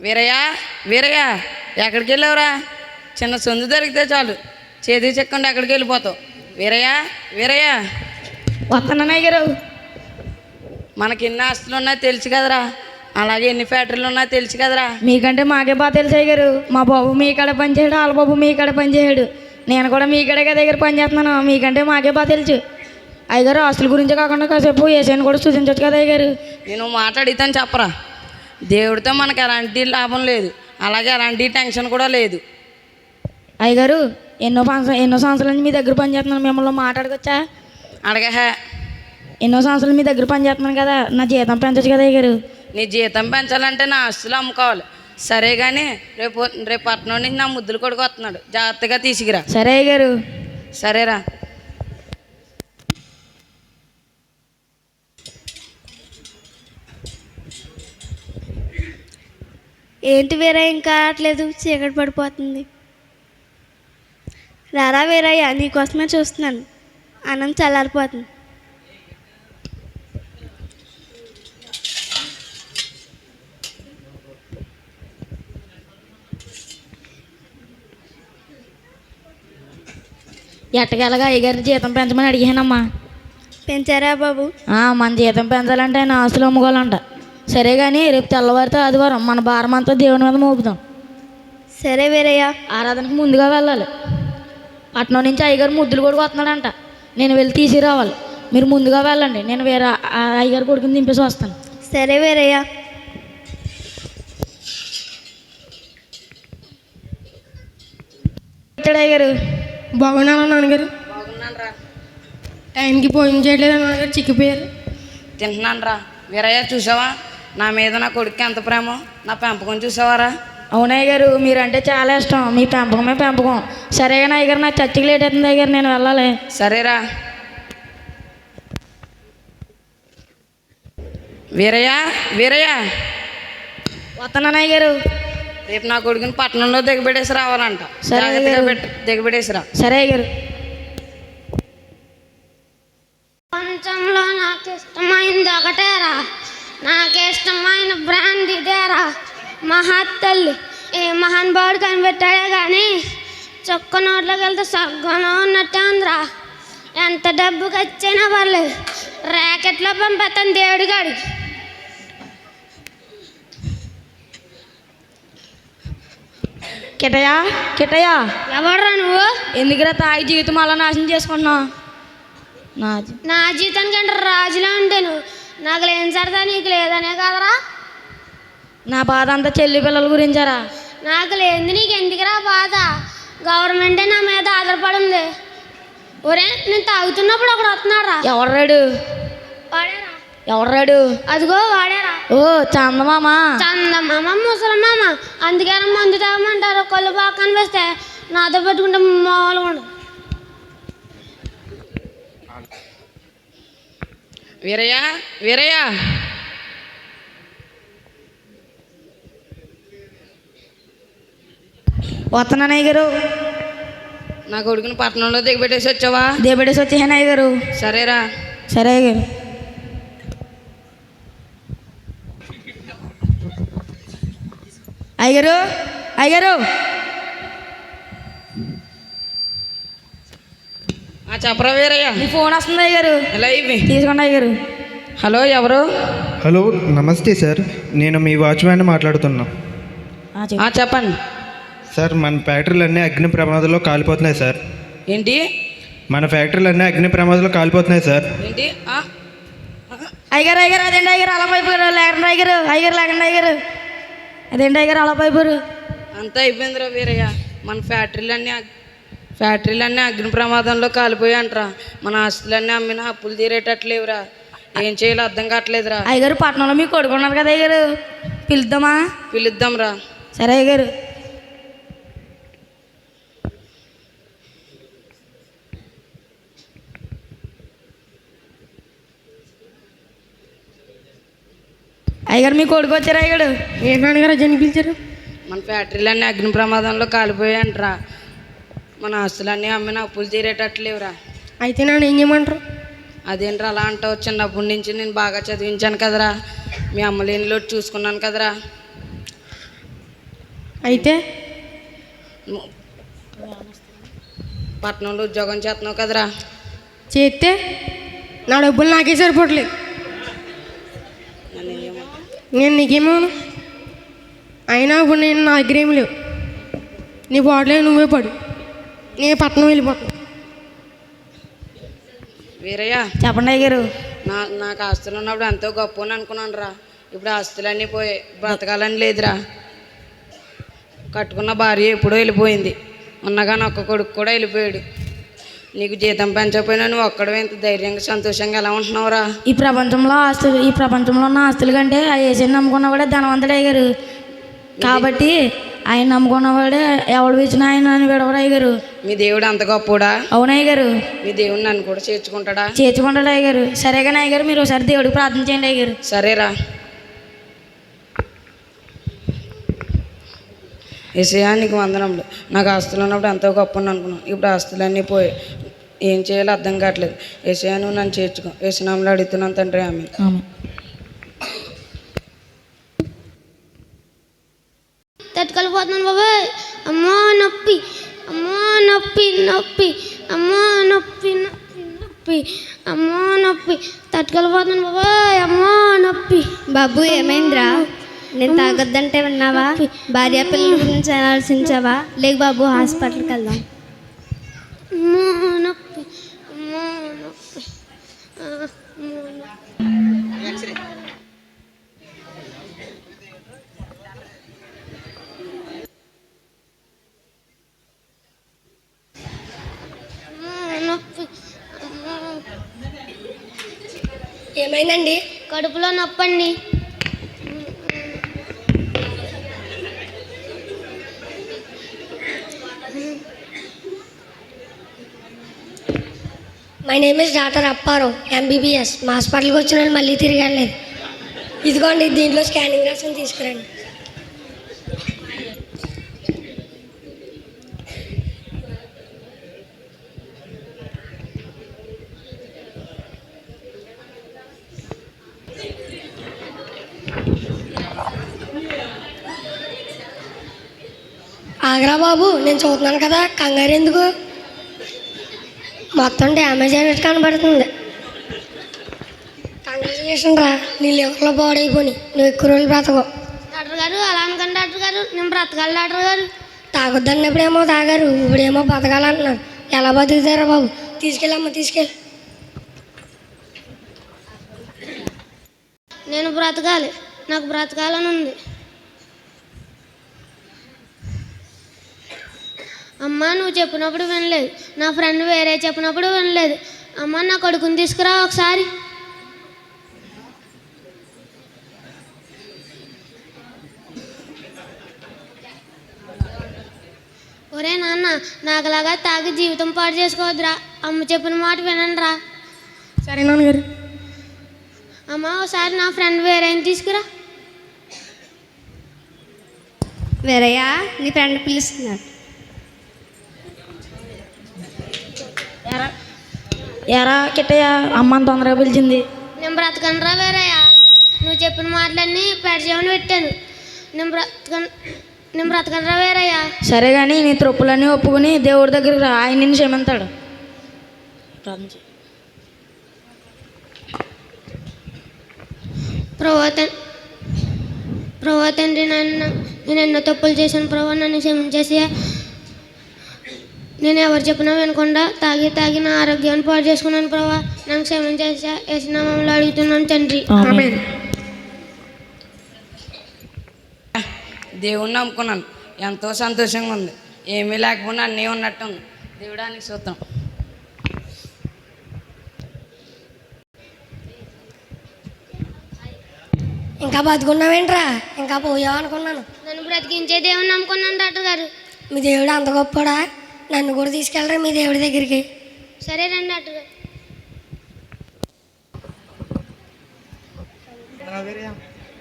వీరయ్య వీరయ్య ఎక్కడికి వెళ్ళావురా? చిన్న సొందు దొరికితే చాలు చేతి చెక్కండి ఎక్కడికి వెళ్ళిపోతావు. వీరయ్య వీరయ్య వస్తున్నానయ్య గారు. మనకి ఎన్ని ఆస్తులు ఉన్నాయో తెలుసు కదరా, అలాగే ఎన్ని ఫ్యాక్టరీలు ఉన్నాయో తెలుసు కదరా. మీకంటే మాకే బాగా తెలుసు అయ్య గారు. మా బాబు మీ కాడ పనిచేయడు, వాళ్ళ బాబు మీ కాడ పనిచేయడు, నేను కూడా మీ కాడే దగ్గర పనిచేస్తున్నాను. మీకంటే మాకే బాగా తెలుసు అయ్యగారు. ఆస్తుల గురించి కాకుండా కాసేపు ఏసైని కూడా సూచించవచ్చు కదా అయ్యగారు. నేను మాట్లాడితాను చెప్పరా. దేవుడితో మనకు ఎలాంటి లాభం లేదు, అలాగే ఎలాంటి టెన్షన్ కూడా లేదు. అయ్యగారు ఎన్నో సంవత్సరాల నుంచి మీ దగ్గర పనిచేస్తున్నాను, మిమ్మల్ని మాట్లాడుకోవచ్చా? అడగహే. ఎన్నో సంవత్సరాలు మీ దగ్గర పనిచేస్తున్నాను కదా, నా జీతం పెంచవచ్చు కదా అయ్యగారు. నీ జీతం పెంచాలంటే నా ఆస్తులు అమ్ముకోవాలి. సరే కానీ రేపు పట్నం నుంచి నా ముద్దులు కొడుకు వస్తున్నాడు, జాగ్రత్తగా తీసుకురా. సరే అయ్యగారు. సరేరా. ఏంటి వేరే ఇంకా ఆడలేదు, చీకటి పడిపోతుంది. రారా వీరయ్య, నీకోసమే చూస్తున్నాను. అన్నం చల్లారిపోతుంది. ఎట్టగలగా అయ్యగారి జీతం పెంచమని అడిగానమ్మా. పెంచారా బాబు? మన జీతం పెంచాలంటే ఆయన ఆస్తులు అమ్ముకోవాలంట. సరే కానీ రేపు తెల్లవారితో ఆదివారం మన భారం అంతా దేవుని మీద మోపుదాం. సరే వీరయ్య. ఆరాధనకు ముందుగా వెళ్ళాలి. పట్నం నుంచి అయ్యగారు ముద్దులు కొడుకు వస్తున్నాడంట, నేను వెళ్ళి తీసుకురావాలి. మీరు ముందుగా వెళ్ళండి, నేను వేరే అయ్యగారు కొడుకుని దింపేసి వస్తాను. సరే వీరయ్య. అయ్యగారు బాగున్నాను నాన్నగారు. బాగున్నాను రా. టైంకి భోజనం చేయలేదు నాన్నగారు, చిక్కిపోయారు. తింటున్నాను రా. వీరయ్య చూసావా నా మీద నా కొడుకు ఎంత ప్రేమ, నా పెంపకం చూసావారా? అవునయ్య గారు, మీరంటే చాలా ఇష్టం, మీ పెంపకమే పెంపకం. సరే కానీ అయ్యగారు నాకు చర్చికి లేట్ అవుతుంది అయ్యగారు, నేను వెళ్ళాలి. సరేరా. వీరయ్య వీరయ్య వస్తున్నాను అయ్యగారు. రేపు నా కొడుకుని పట్టణంలో దిగబెట్టేసి రావాలంట. సరే దిగబెట్టేసిరా. సరే అయ్యగారు. ప్రపంచంలో నాకు ఇష్టమైంది ఒకటేరా, నాకు ఇష్టమైన బ్రాండ్ ఇదేరా. మహాతల్లి ఏ మహానుభావుడు కనిపెట్టాడే కానీ చొక్క నోట్లోకి వెళ్తే సగ్గంలో ఉన్నట్టే ఉందిరా. ఎంత డబ్బు ఖర్చైనా పర్లేదు, ర్యాకెట్లో పంపేస్తాను దేవుడిగాడి. కిటయా కిటయా, ఎవడరా నువ్వు? ఎందుకురా తాగి జీవితం అలా నాశనం చేసుకుంటున్నావు? నా జీవితానికంటే రాజులా ఉంటే నువ్వు, నాకు లేని సరదా నీకు లేదనే కదరా. నా బాధ అంతా చెల్లి పిల్లల గురించారా? నాకు లేనిది నీకు ఎందుకురా బాధ? గవర్నమెంటే నా మీద ఆధారపడింది. ఒరే నేను తాగుతున్నప్పుడు ఒకడు వస్తున్నాడు రా. ఎవడ్రాడు? వాడేరా. ఎవడ్రాడు? అదిగో వాడేరా. ఓ చందమామ. చందమామ ముసలమామ. అందుకే మందు తాగమంటారు. కళ్ళు బాగా కనిపిస్తే నాతో పెట్టుకుంటే మామూలుగా ఉండదు. వీరయ్య వీరయ్య వస్తున్నాను అయ్యగారు. నా కొడుకుని పట్టణంలో దిగబెట్టేసి వచ్చావా? దేబెడేసి వచ్చేసాను అయ్యగారు. సరేరా. సరే అయ్యగారు. అయ్యగారు అయ్యగారు చెప్పరా వీరయ్య. మీ ఫోన్ వస్తుంది అయ్యగారు, ఎలా ఇవి తీసుకోండి అయ్యగారు. హలో ఎవరు? హలో నమస్తే సార్, నేను మీ వాచ్మ్యాన్ మాట్లాడుతున్నా. చెప్పండి సార్, మన ఫ్యాక్టరీలన్నీ అగ్ని ప్రమాదంలో కాలిపోతున్నాయి సార్. ఏంటి? మన ఫ్యాక్టరీలన్నీ అగ్ని ప్రమాదంలో కాలిపోతున్నాయి సార్. ఏంటి? అయ్యగారు అయ్యగారు అదేంటి అయ్యగారు అలా పైపోయారు? లేకండి అయ్యగారు, అయ్యగారు లేకండి అయ్యగారు. అదేంటి అయ్యగారు అలా పైపోయారు? అంతా అయిపోయిందిరా వీరయ్య. మన ఫ్యాక్టరీలన్నీ అగ్ని ప్రమాదంలో కాలిపోయి అంటరా. మన ఆస్తులన్నీ అమ్మినా అప్పులు తీరేటట్లేవురా. ఏం చేయాలో అర్థం కావట్లేదురా. అయ్యగారు పట్టణంలో మీకు కొడుకున్నారు కదా అయ్యగారు, పిలుద్దామా? పిలుద్దాంరా. సరే అయ్యగారు. అయ్యగారు మీ కొడుకు వచ్చారు అయ్యగారు. ఏ నాన్నగారు అజయ్ పిలిచారు? మన ఫ్యాక్టరీలన్నీ అగ్ని ప్రమాదంలో కాలిపోయి అంటరా. మన ఆస్తులన్నీ అమ్మిన అప్పులు తీరేటట్లేవురా. అయితే నన్ను ఏం చేయమంటారు? అదేంట్రా అలా అంటావు? చిన్నప్పటి నుంచి నేను బాగా చదివించాను కదరా, మీ అమ్మలేనిలో చూసుకున్నాను కదరా. అయితే పట్టణంలో ఉద్యోగం చేస్తున్నావు కదరా. చేస్తే నా డబ్బులు నాకే సరిపోవట్లేదు. నేను నీకేమోను. అయినా ఇప్పుడు నేను నా దగ్గర ఏమి లేవు. నీ బాటలే నువ్వే పడు. నేను పట్టణం వెళ్ళిపోతాను. వీరయ్య, చెప్పండి అయ్యగారు. నాకు ఆస్తులు ఉన్నప్పుడు ఎంతో గొప్ప అని అనుకున్నాను రా. ఇప్పుడు ఆస్తులన్నీ పోయి బ్రతకాలని లేదురా. కట్టుకున్న భార్య ఎప్పుడో వెళ్ళిపోయింది. ఉన్నగాని ఒక్క కొడుకు కూడా వెళ్ళిపోయాడు. నీకు జీతం పెంచకపోయినా నువ్వు ఒక్కడో ఇంత ధైర్యంగా సంతోషంగా ఎలా ఉంటున్నావురా? ఈ ప్రపంచంలో ఉన్న ఆస్తుల కంటే ఆ ఏసీని నమ్ముకున్నవాడే ధనవంతుడు అయ్యారు. కాబట్టి ఆయన నమ్ముకున్నవాడే ఎవడు ఇచ్చిన ఆయన అని విడవరు అయ్యారు. మీ దేవుడు అంత గొప్పడా? అవునయ్య గారు. మీ దేవుడు నన్ను కూడా చేర్చుకుంటాడా? చేర్చుకుంటాడు అయ్యారు. సరేగానే అయ్యారు, మీరు ఒకసారి దేవుడికి ప్రార్థన చేయండి అయ్యారు. సరేరా. ఏసయ్యా, నీకు వందనములు. నాకు ఆస్తులు ఉన్నప్పుడు ఎంతో గొప్ప అనుకున్నాను. ఇప్పుడు ఆస్తులన్నీ పోయి ఏం చేయాలో అర్థం కావట్లేదు. ఏసయ్యా, నువ్వు నన్ను చేర్చుకో. యేసునామములో అడుగుతున్నాను తండ్రి, ఆమేన్. తట్టుకెళ్ళిపోతున్నాను బాబాయ్. అమ్మో నొప్పి, అమ్మో నొప్పి నొప్పి, అమ్మో నొప్పి నొప్పి నొప్పి, అమ్మో నొప్పి. తట్టుకెళ్ళిపోతున్నాను బాబాయ్. అమ్మో నొప్పి. బాబు ఏమైందిరా? నేను తాగొద్దంటే విన్నావా? భార్య పిల్లల గురించి ఆలోచించావా? లేక బాబు హాస్పిటల్కి వెళ్దాం. అమ్మో నొప్పి, అమ్మో నొప్పి, అమ్మో నొప్పి. నొప్పి, ఏమైందండి? కడుపులో నొప్పండి. My name is doctor Apparao, MBBS. మా హాస్పిటల్కి వచ్చిన వాళ్ళు మళ్ళీ తిరిగి వెళ్ళలేదు. ఇదిగోండి, దీంట్లో స్కానింగ్ రాసుకొని తీసుకురండి. ఆగ్రా బాబు, నేను చూస్తున్నాను కదా, కంగారు ఎందుకు? మొత్తం డ్యామేజ్ అయినట్టు కనబడుతుంది. కంగ్రాచులేషన్ రా, నీ లివర్లో పాడైపోయి నువ్వు ఎక్కువ రోజులు బ్రతకవు. డాక్టర్ గారు అలా అనకండి డాక్టర్ గారు. నేను బ్రతకాలి డాక్టర్ గారు. తాగొద్దన్నప్పుడేమో తాగారు, ఇప్పుడేమో బతకాలంటున్నారు. ఎలా బతుకుతారా బాబు? తీసుకెళ్ళమ్మా, తీసుకెళ్ళి. నేను బ్రతకాలి, నాకు బ్రతకాలని ఉంది. అమ్మ, నువ్వు చెప్పినప్పుడు వినలేదు. నా ఫ్రెండ్ వేరే చెప్పినప్పుడు వినలేదు. అమ్మ, నా కొడుకుని తీసుకురా ఒకసారి. ఒరే నాన్న, నాకులాగా తాగి జీవితం పాడు చేసుకోవద్దురా. అమ్మ చెప్పిన మాట వినండి రా. సరే నాన్నగారు. అమ్మ, ఒకసారి నా ఫ్రెండ్ వేరే తీసుకురా. వేరయ్యా, నీ ఫ్రెండ్ పిలుస్తున్నాడు. ఎరా కిట్టయ్య, అమ్మని తొందరగా పిలిచింది. నేను బ్రతకనరా వేరయ్యా. నువ్వు చెప్పిన మాటలన్నీ పెడచేమని పెట్టాను. నేను బ్రతకనరా వేరయ్యా. సరే కానీ నీ తప్పులన్నీ ఒప్పుకుని దేవుడి దగ్గరికి రా, ఆయన నిన్ను క్షమిస్తాడు. ప్రభా తండ్రి, నేను ఎన్నో తప్పులు చేశాను ప్రభా, నన్ను క్షమించేసి. నేను ఎవరు చెప్పినా వినకుండా తాగి నా ఆరోగ్యాన్ని పాడు చేసుకున్నాను ప్రభా, నన్ను క్షమించేసా. యేసునామములో అడుగుతున్నాను తండ్రి, ఆమేన్. దేవుణ్ణి నమ్ముకున్నాను. ఎంతో సంతోషంగా ఉంది. ఏమీ లేకపోయినా అన్నీ ఉన్నట్టు ఉంది. దేవుడానికి సూత్రం. ఇంకా బతుకున్నావేంట్రా? ఇంకా పోయావు అనుకున్నాను. నన్ను బ్రతికించే దేవుని నమ్ముకున్నాను డాక్టర్ గారు. మీ దేవుడు అంత గొప్పడా? నన్ను కూడా తీసుకెళ్ళరా మీ దేవుడి దగ్గరికి? సరే రండి డాక్టర్ గారు.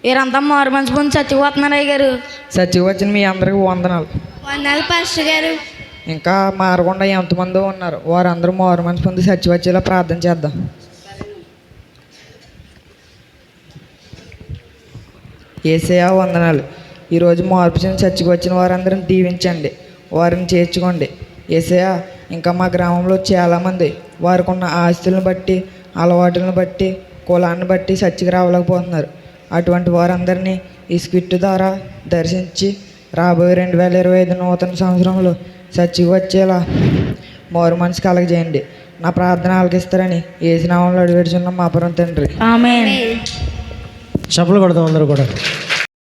వీరంతా మారు మంచి పొంది చచ్చిపోతున్నారు అయ్య గారు. సచివ వచ్చిన మీ అందరికి వందనాలు. వందనాలు పాస్టర్ గారు. ఇంకా మారకుండా ఎంతమందో ఉన్నారు, వారందరూ మారు మనసు పొంది సచివ వచ్చేలా ప్రార్థన చేద్దాం. యేసయ్యా వందనాలు. ఈరోజు మార్పు చెంది చర్చికి వచ్చిన వారందరిని దీవించండి, వారిని చేర్చుకోండి. యేసయ్యా, ఇంకా మా గ్రామంలో చాలామంది వారికి ఉన్న ఆస్తులను బట్టి, అలవాటులను బట్టి, కులాన్ని బట్టి చర్చికి రావలేకపోతున్నారు. అటువంటి వారందరినీ ఈ స్క్రిప్ట్ ద్వారా దర్శించి రాబోయే 2025 నూతన సంవత్సరంలో చర్చికి వచ్చేలా మారు మనసు కలగజేయండి. నా ప్రార్థన ఆలకిస్తారని యేసు నామములో అడిగి వేడుచున్నాం మా పరమ తండ్రి. ఆమేన్. చప్పలు కొడదాం అందరూ కూడా.